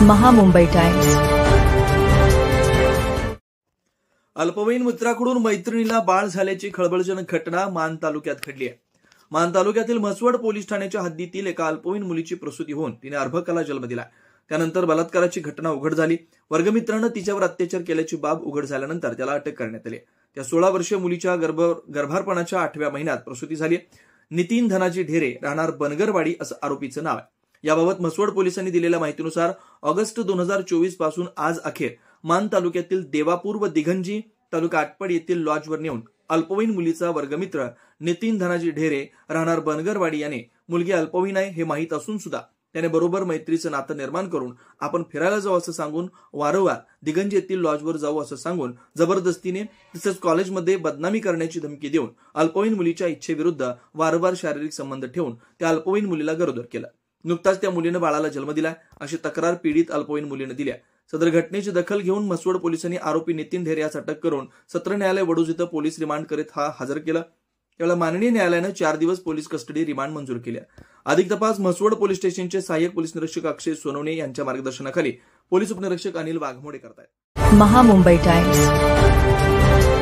Maha Mumbai times. अल्पवयीन मित्राकडून मैत्रिणीला बाळ झाल्याची खळबळजनक घटना मान तालुक्यात घडली आहे. मान तालुक्यातील म्हसवड पोलीस ठाण्याच्या हद्दीतील एका अल्पवयीन मुलीची प्रसूती होऊन तिने अर्भकाला जन्म दिला. त्यानंतर बलात्काराची घटना उघड झाली. वर्गमित्रानं तिच्यावर अत्याचार केल्याची बाब उघड झाल्यानंतर त्याला अटक करण्यात आली. त्या 16 वर्षीय मुलीच्या गर्भारपणाच्या 8व्या महिन्यात प्रसूती झाली. नितीन धनाजी ढेरे, राहणार बनगरवाडी असं आरोपीचं नाव आहे. याबाबत म्हसवड पोलिसांनी दिलेल्या माहितीनुसार ऑगस्ट 2024 पासून आज अखेर मान तालुक्यातील देवापूर व दिघंजी तालुका आटपाडी येथील लॉजवर नेऊन अल्पवयीन मुलीचा वर्गमित्र नितीन धनाजी ढेरे, राहणार बनगरवाडी याने मुलगी अल्पवयीन आहे हे माहीत असून सुद्धा त्याने बरोबर मैत्रीचं नातं निर्माण करून आपण फिरायला जाऊ असं सांगून वारंवार दिघंजी येथील लॉजवर जाऊ असं सांगून जबरदस्तीने तसेच कॉलेजमध्ये बदनामी करण्याची धमकी देऊन अल्पवयीन मुलीच्या इच्छेविरुद्ध वारंवार शारीरिक संबंध ठेवून त्या अल्पवयीन मुलीला गरोदर केलं. नुकताच त्या मुलीनं बाळाला जन्म दिला अशी तक्रार पीडित अल्पवयीन मुलीनं दिली आहे. सदर घटनेची दखल घेऊन म्हसवड पोलिसांनी आरोपी नितीन ढेरे यास अटक करून सत्र न्यायालय वडूज इथं पोलीस रिमांड करीत हजर केलं. त्यावेळी माननीय न्यायालयानं 4 दिवस पोलीस कस्टडी रिमांड मंजूर केली. अधिक तपास म्हसवड पोलीस स्टेशनचे सहाय्यक पोलीस निरीक्षक अक्षय सोनवणे यांच्या मार्गदर्शनाखाली पोलीस उपनिरीक्षक अनिल वाघमोडे करतायत. महामुंबई टाइम्स.